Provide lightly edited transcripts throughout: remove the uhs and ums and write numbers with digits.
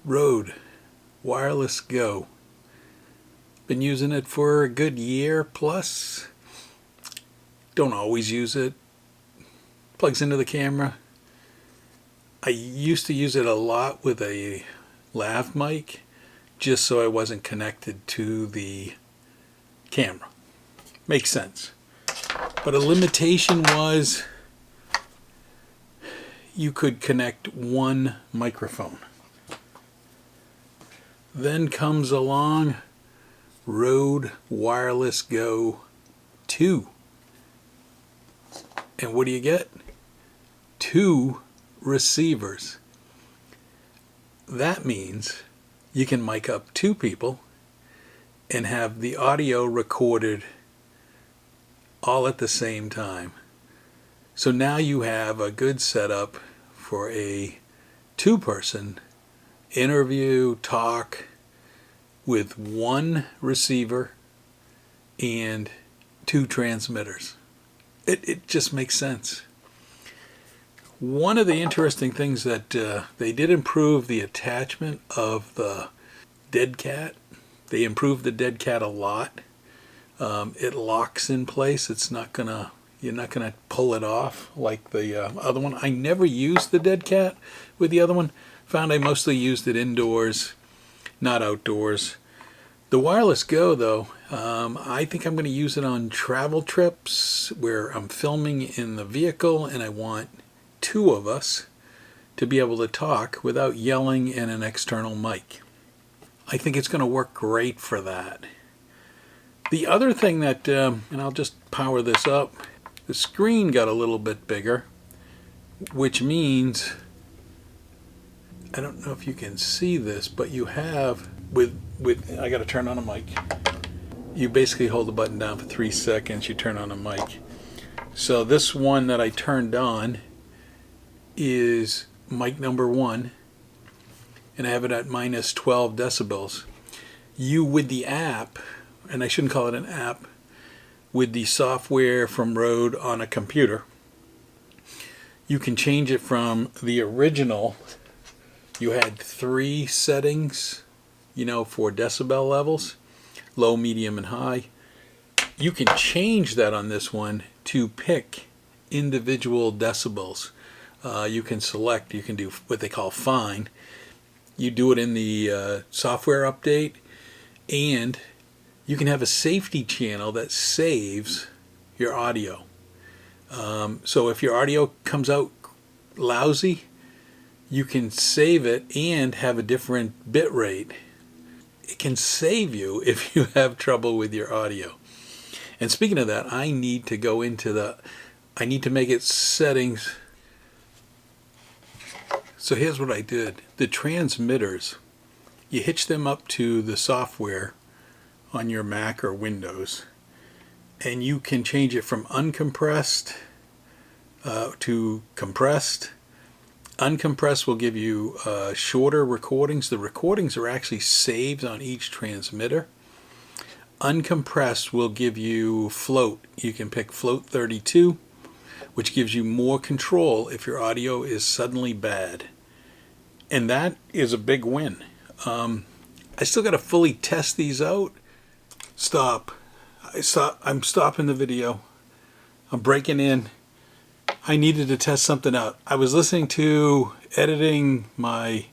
Rode Wireless Go. Been using it for a good year plus. Don't always use it. Plugs into the camera. I used to use it a lot with a lav mic just so I wasn't connected to the camera. Makes sense. But a limitation was you could connect one microphone. Then comes along Rode Wireless Go 2. And what do you get? 2 receivers. That means you can mic up 2 people and have the audio recorded all at the same time. So now you have a good setup for a 2-person interview, talk with 1 receiver and 2 transmitters. It just makes sense. One of the interesting things that they did improve the attachment of the dead cat. They improved the dead cat a lot. It locks in place. You're not gonna pull it off like the other one. I never used the dead cat with the other one. Found I mostly used it indoors, not outdoors. The Wireless Go, though, I think I'm going to use it on travel trips where I'm filming in the vehicle and I want 2 of us to be able to talk without yelling in an external mic. I think it's going to work great for that. The other thing that, and I'll just power this up, the screen got a little bit bigger, which means, I don't know if you can see this, but you have, I got to turn on a mic. You basically hold the button down for 3 seconds, you turn on a mic. So this one that I turned on is mic number 1, and I have it at minus 12 decibels. You, with the app, and I shouldn't call it an app, with the software from Rode on a computer, you can change it from the original. You had 3 settings, for decibel levels, low, medium, and high. You can change that on this one to pick individual decibels. You can select, you can do what they call fine. You do it in the software update, and you can have a safety channel that saves your audio. So if your audio comes out lousy, you can save it and have a different bit rate. It can save you if you have trouble with your audio. And speaking of that, I need to go into I need to make it settings. So here's what I did. The transmitters, you hitch them up to the software on your Mac or Windows, and you can change it from uncompressed to compressed. Uncompressed will give you shorter recordings. The recordings are actually saved on each transmitter. Uncompressed will give you float. You can pick float 32, which gives you more control if your audio is suddenly bad. And that is a big win. I still got to fully test these out. I'm stopping the video. I'm breaking in. I needed to test something out. I was listening to editing my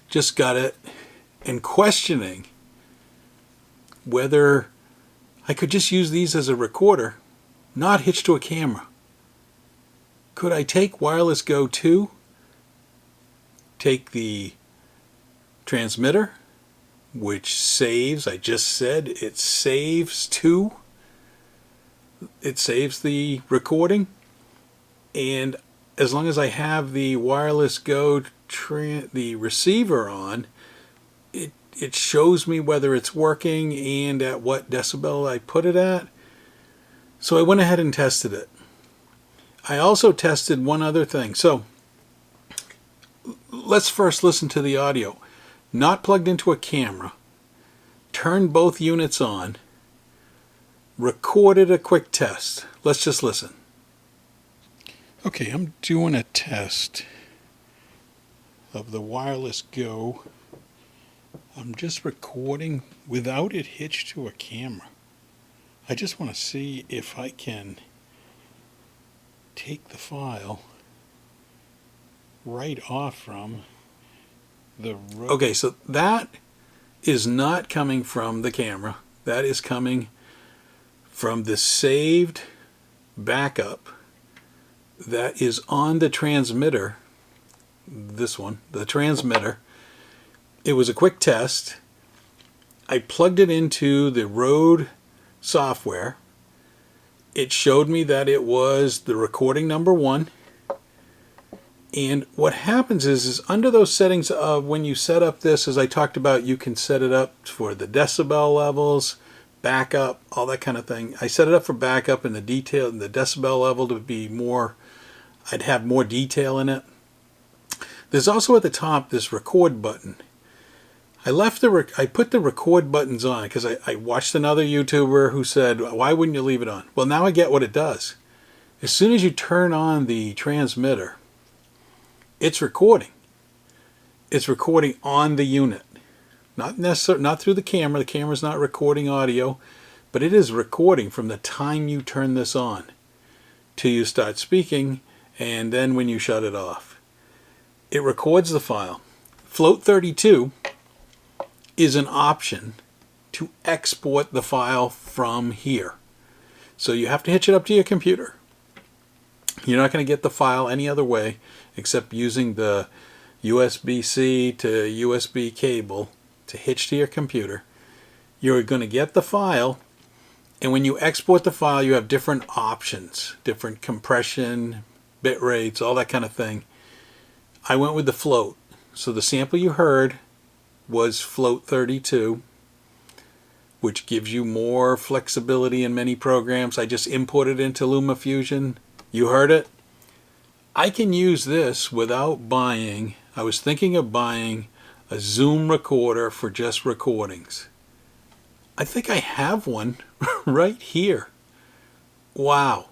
Just Got It and questioning whether I could just use these as a recorder, not hitched to a camera. Could I take Wireless Go 2, take the transmitter, which saves, I just said, it saves the recording, and as long as I have the Wireless Go the receiver on, it shows me whether it's working and at what decibel I put it at. So I went ahead and tested it. I also tested one other thing. So let's first listen to the audio. Not plugged into a camera. Turned both units on. Recorded a quick test. Let's just listen. Okay, I'm doing a test of the Wireless Go I'm just recording without it hitched to a camera. I just want to see if I can take the file right off from the road. Okay, so that is not coming from the camera. That is coming from the saved backup that is on the transmitter. This one, the transmitter. It was a quick test. I plugged it into the Rode software. It showed me that it was the recording number 1. And what happens is under those settings of when you set up this, as I talked about, you can set it up for the decibel levels, backup, all that kind of thing. I set it up for backup and the detail and the decibel level to be more, I'd have more detail in it. There's also at the top this record button. I put the record buttons on because I watched another YouTuber who said, why wouldn't you leave it on? Well, now I get what it does. As soon as you turn on the transmitter, it's recording. It's recording on the unit. Not through the camera. The camera's not recording audio, but it is recording from the time you turn this on till you start speaking, and then when you shut it off. It records the file. Float 32 is an option to export the file from here. So you have to hitch it up to your computer. You're not going to get the file any other way except using the USB-C to USB cable to hitch to your computer. You're going to get the file, and when you export the file, you have different options, different compression, bit rates, all that kind of thing. I went with the float. So the sample you heard was float 32, which gives you more flexibility in many programs. I just imported it into LumaFusion. You heard it. I can use this without buying. I was thinking of buying a Zoom recorder for just recordings. I think I have one right here. Wow.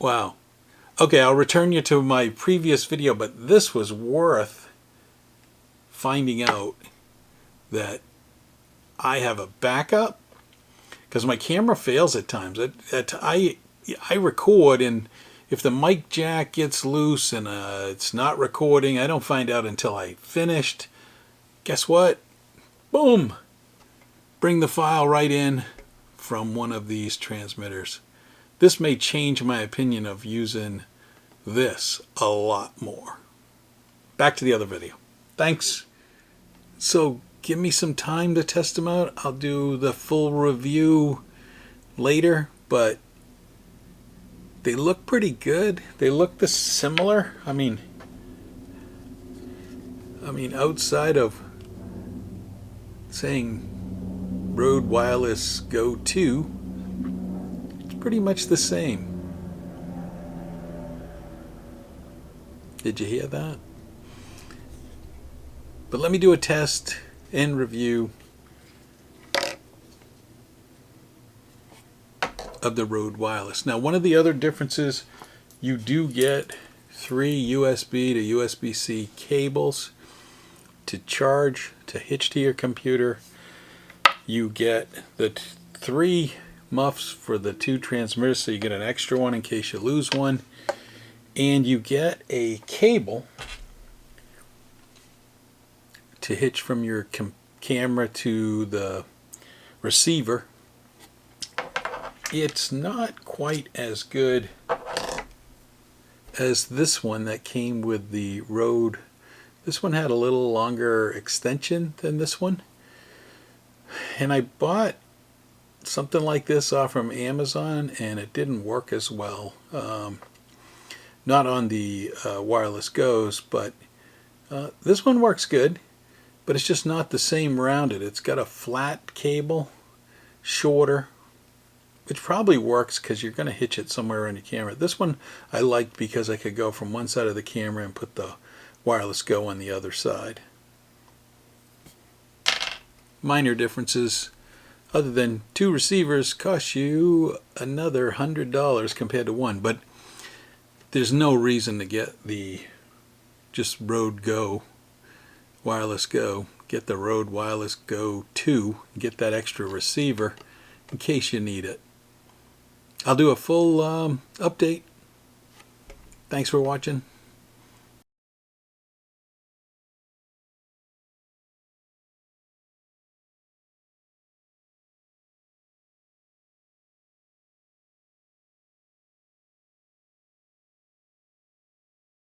Wow. Okay, I'll return you to my previous video, but this was worth finding out that I have a backup, because my camera fails at times. I record, and if the mic jack gets loose and it's not recording, I don't find out until I finished. Guess what? Boom! Bring the file right in from one of these transmitters. This may change my opinion of using this a lot more. Back to the other video. Thanks. So give me some time to test them out. I'll do the full review later, but they look pretty good. They look similar. I mean, outside of saying Rode Wireless Go 2, it's pretty much the same. Did you hear that? But let me do a test and review of the Rode Wireless. Now, one of the other differences, you do get 3 USB to USB-C cables to charge, to hitch to your computer. You get the 3 muffs for the 2 transmitters, so you get an extra one in case you lose one. And you get a cable to hitch from your camera to the receiver. It's not quite as good as this one that came with the Rode. This one had a little longer extension than this one. And I bought something like this off from Amazon, and it didn't work as well. Not on the Wireless Go's, but this one works good. But it's just not the same rounded. It's got a flat cable, shorter, which probably works because you're going to hitch it somewhere on your camera. This one I liked because I could go from one side of the camera and put the Wireless Go on the other side. Minor differences, other than 2 receivers cost you another $100 compared to 1, but there's no reason to get the just Rode Go Wireless Go. Get the Rode Wireless Go 2. Get that extra receiver in case you need it. I'll do a full update. Thanks for watching.